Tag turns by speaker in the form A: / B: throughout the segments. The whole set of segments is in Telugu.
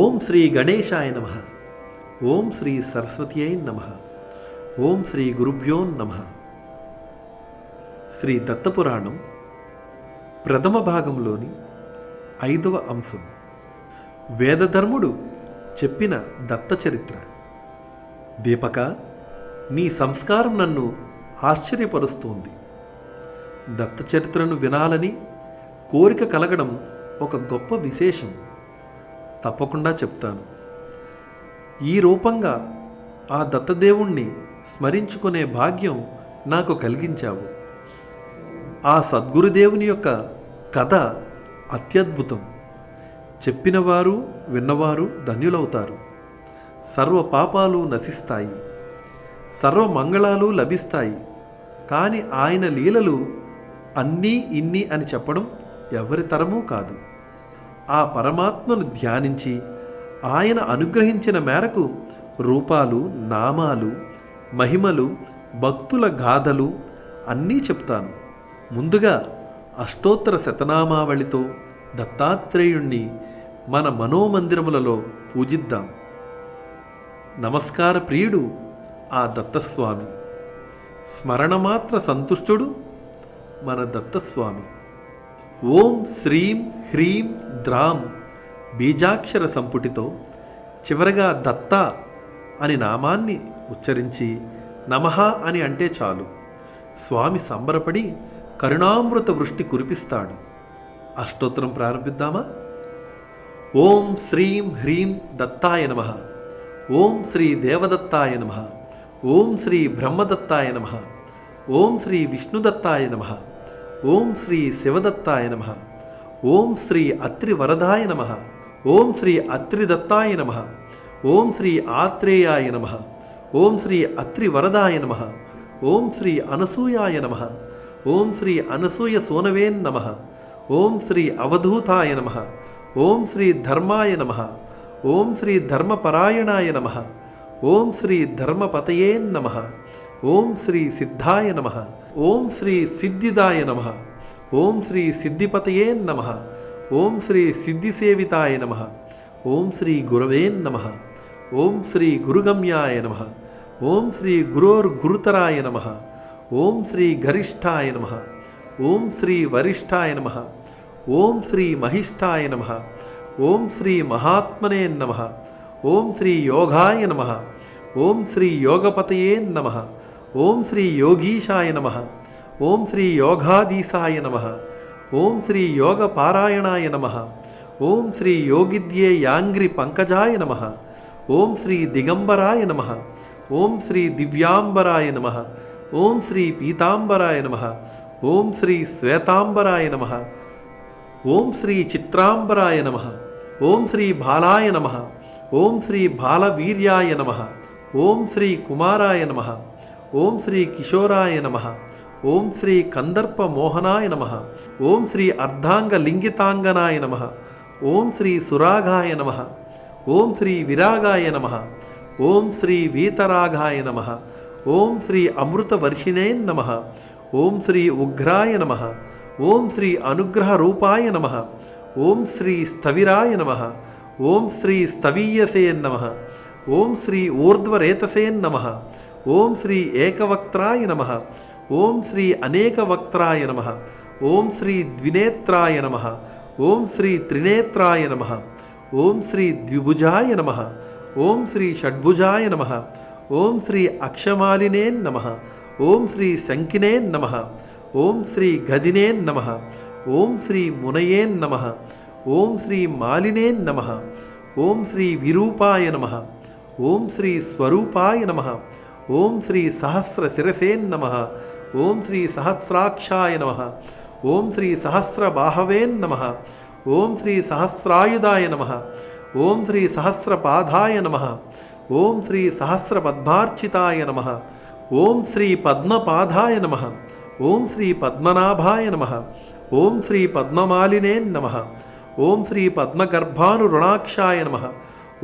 A: ఓం శ్రీ గణేశాయ నమః. ఓం శ్రీ సరస్వత్యై నమః. ఓం శ్రీ గురుభ్యో నమః. శ్రీ దత్తపురాణం ప్రథమ భాగంలోని 5వ అంశం, వేదధర్ముడు చెప్పిన దత్త చరిత్ర. దీపక, నీ సంస్కారం నన్ను ఆశ్చర్యపరుస్తోంది. దత్త చరిత్రను వినాలని కోరిక కలగడం ఒక గొప్ప విశేషం. తప్పకుండా చెప్తాను. ఈ రూపంగా ఆ దత్తదేవుణ్ణి స్మరించుకునే భాగ్యం నాకు కలిగించావు. ఆ సద్గురుదేవుని యొక్క కథ అత్యద్భుతం. చెప్పినవారు విన్నవారు ధన్యులవుతారు. సర్వ పాపాలు నశిస్తాయి, సర్వ మంగళాలు లభిస్తాయి. కానీ ఆయన లీలలు అన్నీ ఇన్ని అని చెప్పడం ఎవరి తరమూ కాదు. ఆ పరమాత్మను ధ్యానించి ఆయన అనుగ్రహించిన మేరకు రూపాలు, నామాలు, మహిమలు, భక్తుల గాథలు అన్నీ చెప్తాను. ముందుగా అష్టోత్తర శతనామావళితో దత్తాత్రేయుణ్ణి మన మనోమందిరములలో పూజిద్దాం. నమస్కార ప్రియుడు ఆ దత్తస్వామి. స్మరణమాత్ర సంతుష్టుడు మన దత్తస్వామి. ఓం శ్రీం హ్రీం ద్రాం బీజాక్షర సంపుటితో చివరగా దత్త అని నామాన్ని ఉచ్చరించి నమః అని అంటే చాలు. స్వామి సంబరపడి కరుణామృత వృష్టి కురిపిస్తాడు. అష్టోత్తరం ప్రారంభిద్దామా? ఓం శ్రీం హ్రీం దత్తాయ నమః. ఓం శ్రీ దేవదత్తాయ నమః. ఓం శ్రీ బ్రహ్మదత్తాయ నమః. ఓం శ్రీ విష్ణుదత్తాయ నమః. ఓం శ్రీ శివదత్తాయ నమః. ఓం శ్రీ అత్రివరదాయ నమః. ఓం శ్రీ అత్రిదత్తాయ నమః. ఓం శ్రీ ఆత్రేయాయ నమః. ఓం శ్రీ అత్రివరదాయ నమః. ఓం శ్రీ అనసూయాయ నమః. ఓం శ్రీ అనసూయ సోనవే నమః. ఓం శ్రీ అవధూతాయ నమః. ఓం శ్రీ ధర్మాయ నమః. ఓం శ్రీ ధర్మపరాయణాయ నమః. ఓం శ్రీ ధర్మపతయే నమః. ఓం శ్రీ సిద్ధాయ నమః. ఓం శ్రీ సిద్ధిదాయ నమః. ఓం శ్రీ సిద్ధిపతయే నమః. ఓం శ్రీ సిద్ధిసేవితాయ నమః. ఓం శ్రీ గురవే నమః. ఓం శ్రీ గురుగమ్యాయ నమః. ఓం శ్రీ గురోర్గురుతరాయ నమః. ఓం శ్రీ గరిష్ఠాయ నమః. ఓం శ్రీ వరిష్ఠాయ నమః. ఓం శ్రీ మహిష్ఠాయ నమః. ఓం శ్రీ మహాత్మనే నమః. ఓం శ్రీ యోగాయ నమః. ఓం శ్రీ యోగపతయే నమః. ఓం శ్రీ యోగీశాయ నమః. ఓం శ్రీ యోగాధీశాయ నమః. ఓం శ్రీ యోగపారాయణాయ నమః. ఓం శ్రీ యోగిద్యే యాంగ్రి పంకజాయ నమః. ఓం శ్రీ దిగంబరాయ నమః. ఓం శ్రీ దివ్యాంబరాయ నమః. ఓం శ్రీ పీతాంబరాయ నమః. ఓం శ్రీ శ్వేతాంబరాయ నమః. ఓం శ్రీ చిత్రాంబరాయ నమః. ఓం శ్రీ బాలాయ నమః. ఓం శ్రీ బాలవీర్యాయ నమః. ఓం శ్రీ కుమారాయ నమః. ఓం శ్రీ కిశోరాయ నమః. ఓం శ్రీ కందర్ప మోహనాయ నమః. ఓం శ్రీ అర్ధాంగ లింగితాంగనాయ నమః. ఓం శ్రీ సురాగాయ నమః. ఓం శ్రీ విరాగాయ నమః. ఓం శ్రీ వీతరాగాయ నమః. ఓం శ్రీ అమృతవర్షిణే నమః. ఓం శ్రీ ఉగ్రాయ నమః. ఓం శ్రీ అనుగ్రహ రూపాయ నమః. ఓం శ్రీ స్థవిరాయ నమః. ఓం శ్రీ స్థవీయసే నమః. ఓం శ్రీ ఊర్ధ్వరేతసే నమః. ఓం శ్రీ ఏకవక్త్రాయ నమః. ఓం శ్రీ అనేకవక్త్రాయ నమః. ఓం శ్రీ ద్వినేత్రాయ నమః. ఓం శ్రీ త్రినేత్రాయ నమః. ఓం శ్రీ ద్విభుజాయ నమః. ఓం శ్రీ షడ్భుజాయ నమః. ఓం శ్రీ అక్షమాలినే నమః. ఓం శ్రీ శంకినే నమః. ఓం శ్రీ గదినే నమః. ఓం శ్రీ మునయే నమః. ఓం శ్రీ మాలినే నమః. ఓం శ్రీ విరూపాయ నమః. ఓం శ్రీ స్వరూపాయ నమః. ఓం శ్రీ సహస్ర శిరసే నమః. ఓం శ్రీ సహస్రాక్షాయ నమః. ఓం శ్రీ సహస్రబాహవే నమః. ఓం శ్రీ సహస్రాయుధాయ నమః. ఓం శ్రీ సహస్రపాదాయ నమః. ఓం శ్రీ సహస్రపద్మార్చితాయ నమః. ఓం శ్రీ పద్మపాదాయ నమః. ఓం శ్రీ పద్మనాభాయ నమః. ఓం శ్రీ పద్మమాలినే నమః. ఓం శ్రీ పద్మగర్భానురుణాక్షాయ నమః.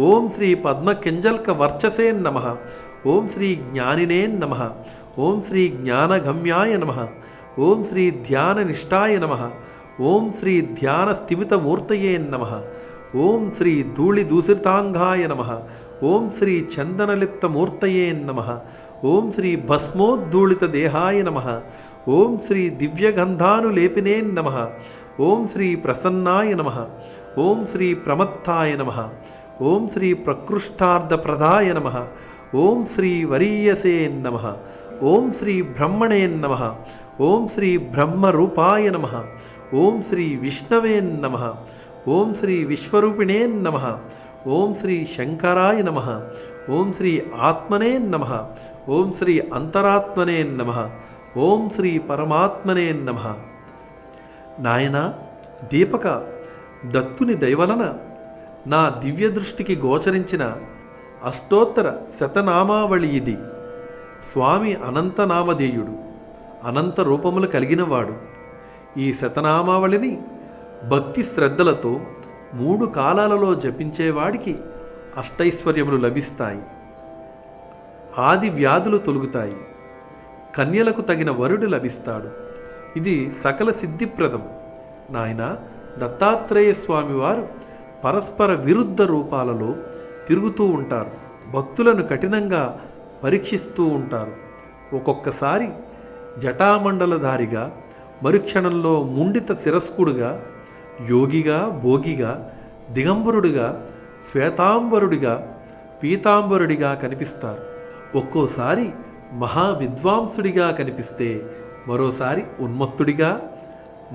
A: ఓం శ్రీ పద్మకింజల్క వర్చసే నమః. ఓం శ్రీ జ్ఞానినే నమః. ఓం శ్రీ జ్ఞానగమ్యాయ నమః. ఓం శ్రీ ధ్యాననిష్టాయ నమః. ఓం శ్రీ ధ్యాన స్థిమితమూర్తయే నమః. ఓం శ్రీ ధూళిదూసితాంగాయ నమః. ఓం శ్రీ చందనలిప్తమూర్తయే నమః. ఓం శ్రీ భస్మోద్ధూళిత దేహాయ నమః. ఓం శ్రీ దివ్యగంధానులేపినే నమః. ఓం శ్రీ ప్రసన్నాయ నమః. ఓం శ్రీ ప్రమత్తాయ నమః. ఓం శ్రీ ప్రకృష్టార్థప్రదాయ నమః. ఓం శ్రీ వరీయసే నమః. ఓం శ్రీ బ్రహ్మణే నమః. ఓం శ్రీ బ్రహ్మరూపాయ నమః. ఓం శ్రీ విష్ణవే నమః. ఓం శ్రీ విశ్వరూపిణే నమః. ఓం శ్రీ శంకరాయ నమః. ఓం శ్రీ ఆత్మనే నమః. ఓం శ్రీ అంతరాత్మనే నమః. ఓం శ్రీ పరమాత్మనే నమః. నాయనా దీపక, దత్తుని దయవలన నా దివ్య దృష్టికి గోచరించిన అష్టోత్తర శతనామావళి ఇది. స్వామి అనంతనామధేయుడు, అనంత రూపములు కలిగినవాడు. ఈ శతనామావళిని భక్తి శ్రద్ధలతో 3 కాలాలలో జపించేవాడికి అష్టైశ్వర్యములు లభిస్తాయి, ఆది వ్యాధులు తొలుగుతాయి, కన్యలకు తగిన వరుడు లభిస్తాడు. ఇది సకల సిద్ధిప్రదం. నాయన దత్తాత్రేయ స్వామివారు పరస్పర విరుద్ధ రూపాలలో తిరుగుతూ ఉంటారు. భక్తులను కఠినంగా పరీక్షిస్తూ ఉంటారు. ఒక్కొక్కసారి జటామండలధారిగా, మరుక్షణంలో ముండిత శిరస్కుడుగా, యోగిగా, భోగిగా, దిగంబరుడుగా, శ్వేతాంబరుడిగా, పీతాంబరుడిగా కనిపిస్తారు. ఒక్కోసారి మహావిద్వాంసుడిగా కనిపిస్తే మరోసారి ఉన్మత్తుడిగా,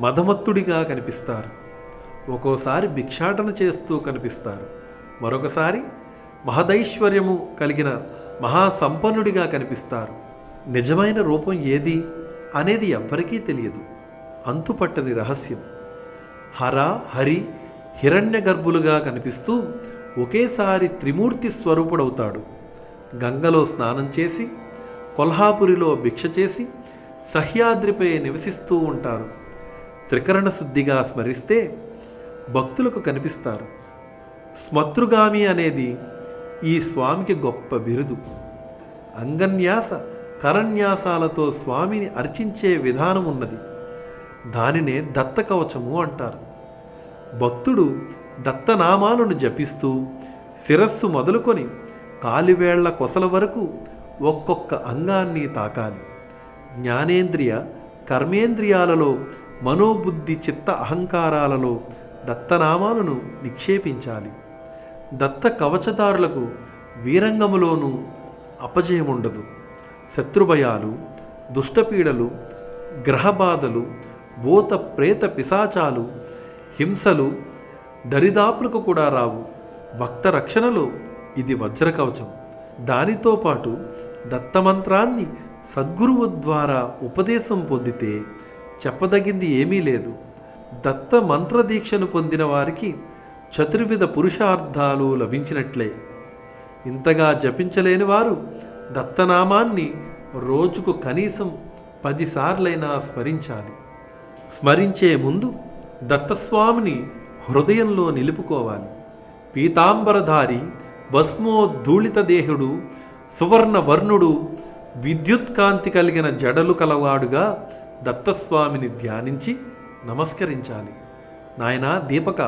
A: మదమత్తుడిగా కనిపిస్తారు. ఒక్కోసారి భిక్షాటన చేస్తూ కనిపిస్తారు. మరొకసారి మహదైశ్వర్యము కలిగిన మహాసంపన్నుడిగా కనిపిస్తారు. నిజమైన రూపం ఏది అనేది ఎవ్వరికీ తెలియదు. అంతుపట్టని రహస్యం. హర, హరి, హిరణ్య గర్భులుగా కనిపిస్తూ ఒకేసారి త్రిమూర్తి స్వరూపుడవుతాడు. గంగలో స్నానం చేసి, కొల్హాపురిలో భిక్ష చేసి, సహ్యాద్రిపై నివసిస్తూ ఉంటారు. త్రికరణ శుద్ధిగా స్మరిస్తే భక్తులకు కనిపిస్తారు. స్మతృగామి అనేది ఈ స్వామికి గొప్ప బిరుదు. అంగన్యాస కరన్యాసాలతో స్వామిని అర్చించే విధానం ఉన్నది. దానినే దత్తకవచము అంటారు. భక్తుడు దత్తనామాలను జపిస్తూ శిరస్సు మొదలుకొని కాలివేళ్ల కొసల వరకు ఒక్కొక్క అంగాన్ని తాకాలి. జ్ఞానేంద్రియ, కర్మేంద్రియాలలో, మనోబుద్ధి, చిత్త అహంకారాలలో దత్తనామాలను నిక్షేపించాలి. దత్త కవచదారులకు వీరంగములోనూ అపజయముండదు. శత్రుభయాలు, దుష్టపీడలు, గ్రహబాధలు, భూత ప్రేత పిశాచాలు, హింసలు దరిదాపులకు కూడా రావు. భక్త రక్షణలో ఇది వజ్రకవచం. దానితో పాటు దత్తమంత్రాన్ని సద్గురువు ద్వారా ఉపదేశం పొందితే చెప్పదగింది ఏమీ లేదు. దత్త మంత్రదీక్షను పొందిన వారికి చతుర్విధ పురుషార్థాలు లభించినట్లే. ఇంతగా జపించలేని వారు దత్తనామాన్ని రోజుకు కనీసం 10 సార్లైనా స్మరించాలి. స్మరించే ముందు దత్తస్వామిని హృదయంలో నిలుపుకోవాలి. పీతాంబరధారి, భస్మోద్ధూళిత దేహుడు, సువర్ణవర్ణుడు, విద్యుత్కాంతి కలిగిన జడలు కలవాడుగా దత్తస్వామిని ధ్యానించి నమస్కరించాలి. నాయనా దీపక,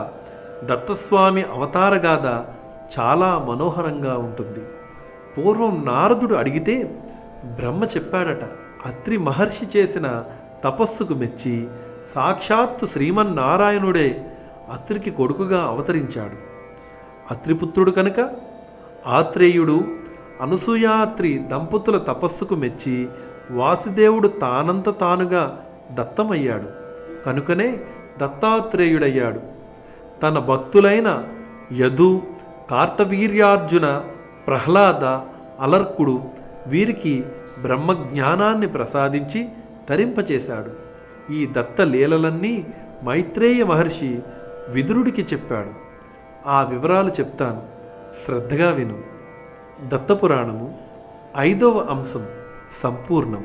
A: దత్తస్వామి అవతారగాథ చాలా మనోహరంగా ఉంటుంది. పూర్వం నారదుడు అడిగితే బ్రహ్మ చెప్పాడట. అత్రి మహర్షి చేసిన తపస్సుకు మెచ్చి సాక్షాత్తు శ్రీమన్నారాయణుడే అత్రికి కొడుకుగా అవతరించాడు. అత్రిపుత్రుడు కనుక ఆత్రేయుడు, అనసూయాత్రి దంపతుల తపస్సుకు మెచ్చి వాసుదేవుడు తానంత తానుగా దత్తమయ్యాడు. కనుకనే దత్తాత్రేయుడయ్యాడు. తన భక్తులైన యదు, కార్తవీర్యార్జున, ప్రహ్లాద, అలర్కుడు వీరికి బ్రహ్మజ్ఞానాన్ని ప్రసాదించి తరింపచేశాడు. ఈ దత్త లీలలన్నీ మైత్రేయ మహర్షి విదురుడికి చెప్పాడు. ఆ వివరాలు చెప్తాను, శ్రద్ధగా విను. దత్తపురాణము 5వ అంశం సంపూర్ణం.